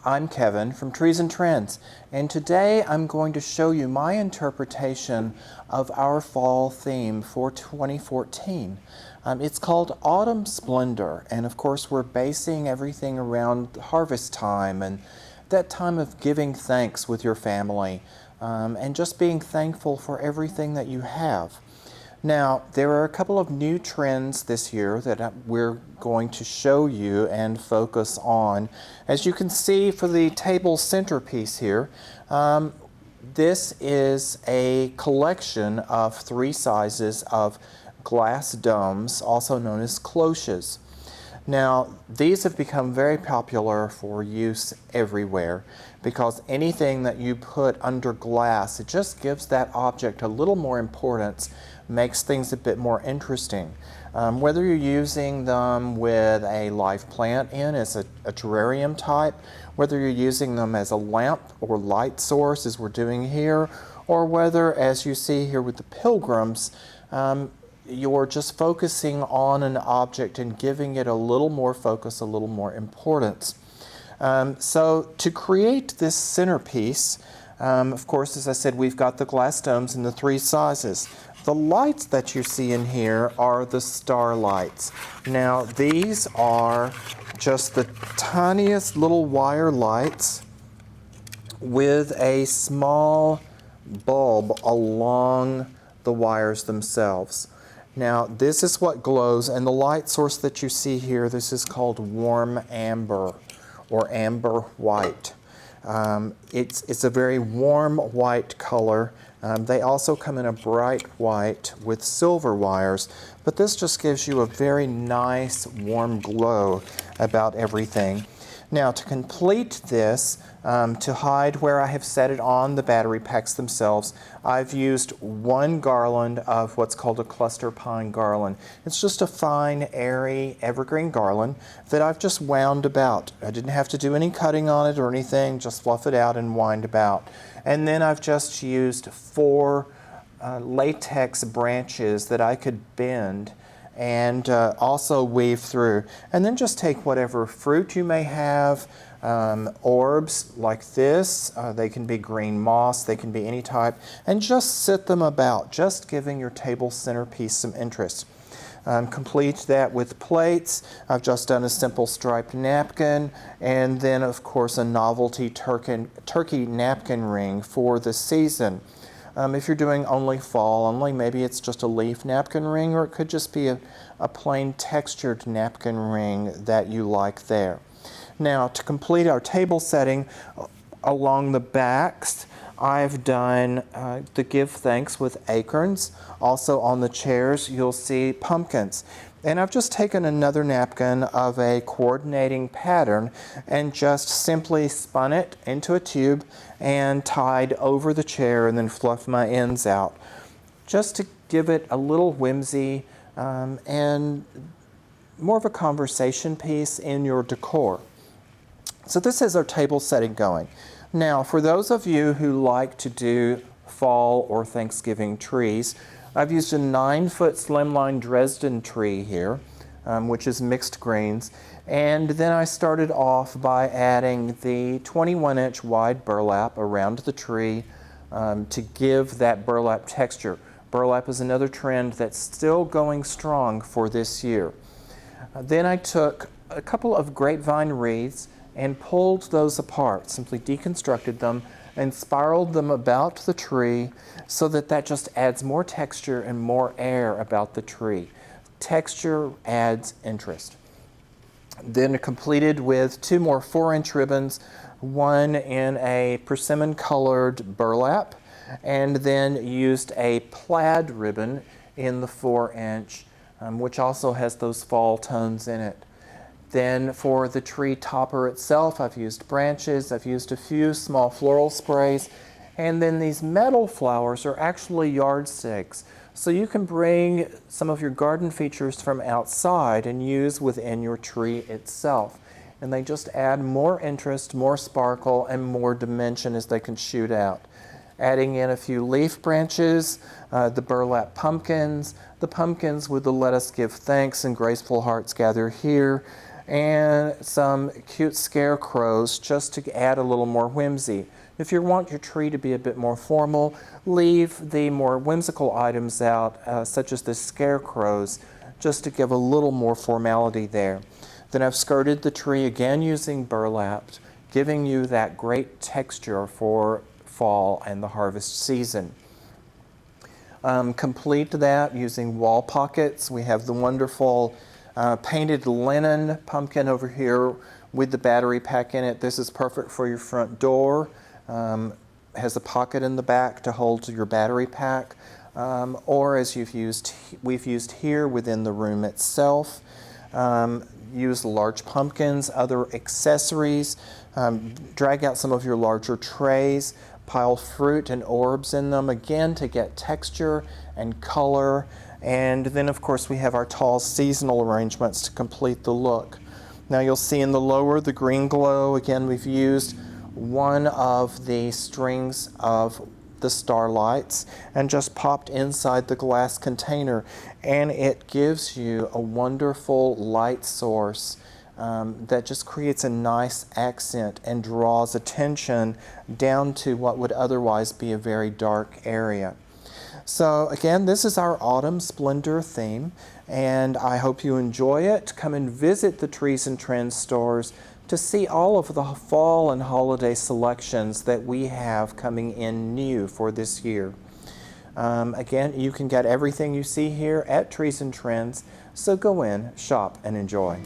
I'm Kevin from Trees and Trends, and today I'm going to show you my interpretation of our fall theme for 2014. It's called Autumn Splendor, and of course we're basing everything around harvest time and that time of giving thanks with your family and just being thankful for everything that you have. Now, there are a couple of new trends this year that we're going to show you and focus on. As you can see for the table centerpiece here, this is a collection of 3 sizes of glass domes, also known as cloches. Now, these have become very popular for use everywhere because anything that you put under glass, it just gives that object a little more importance, makes things a bit more interesting. Whether you're using them with a live plant in as a terrarium type, whether you're using them as a lamp or light source as we're doing here, or whether, as you see here with the pilgrims, you're just focusing on an object and giving it a little more focus, a little more importance. So to create this centerpiece, of course, as I said, we've got the glass domes in the 3 sizes. The lights that you see in here are the star lights. Now, these are just the tiniest little wire lights with a small bulb along the wires themselves. Now, this is what glows, and the light source that you see here, this is called warm amber or amber white. It's a very warm white color. They also come in a bright white with silver wires, but this just gives you a very nice warm glow about everything. Now, to complete this, to hide where I have set it on the battery packs themselves, I've used 1 garland of what's called a cluster pine garland. It's just a fine, airy, evergreen garland that I've just wound about. I didn't have to do any cutting on it or anything, just fluff it out and wind about. And then I've just used 4 latex branches that I could bend and also weave through. And then just take whatever fruit you may have, orbs like this, they can be green moss, they can be any type, and just sit them about, just giving your table centerpiece some interest. Complete that with plates. I've just done a simple striped napkin, and then of course a novelty turkey napkin ring for the season. If you're doing only fall only, maybe it's just a leaf napkin ring, or it could just be a plain textured napkin ring that you like there. Now, to complete our table setting, along the backs, I've done the give thanks with acorns. Also on the chairs, you'll see pumpkins. And I've just taken another napkin of a coordinating pattern and just simply spun it into a tube and tied over the chair and then fluffed my ends out, just to give it a little whimsy and more of a conversation piece in your decor. So this is our table setting going. Now, for those of you who like to do fall or Thanksgiving trees, I've used a 9-foot slimline Dresden tree here, which is mixed greens. And then I started off by adding the 21-inch wide burlap around the tree to give that burlap texture. Burlap is another trend that's still going strong for this year. Then I took a couple of grapevine wreaths and pulled those apart, simply deconstructed them and spiraled them about the tree so that that just adds more texture and more air about the tree. Texture adds interest. Then completed with 2 more 4-inch ribbons, one in a persimmon colored burlap, and then used a plaid ribbon in the 4-inch, which also has those fall tones in it. Then for the tree topper itself, I've used branches, I've used a few small floral sprays, and then these metal flowers are actually yardsticks. So you can bring some of your garden features from outside and use within your tree itself. And they just add more interest, more sparkle, and more dimension as they can shoot out. Adding in a few leaf branches, the burlap pumpkins, the pumpkins with the let us give thanks and graceful hearts gather here, and some cute scarecrows just to add a little more whimsy. If you want your tree to be a bit more formal, leave the more whimsical items out, such as the scarecrows, just to give a little more formality there. Then I've skirted the tree again using burlap, giving you that great texture for fall and the harvest season. Complete that using wall pockets. We have the wonderful painted linen pumpkin over here with the battery pack in it. This is perfect for your front door. Has a pocket in the back to hold your battery pack, or as we've used here within the room itself. Use large pumpkins, other accessories, drag out some of your larger trays, pile fruit and orbs in them again to get texture and color, and then of course we have our tall seasonal arrangements to complete the look. Now you'll see in the lower the green glow, again we've used one of the strings of the starlights and just popped inside the glass container, and it gives you a wonderful light source that just creates a nice accent and draws attention down to what would otherwise be a very dark area. So again, this is our Autumn Splendor theme, and I hope you enjoy it. Come and visit the Trees and Trends stores to see all of the fall and holiday selections that we have coming in new for this year. Again, you can get everything you see here at Trees and Trends, so go in, shop, and enjoy.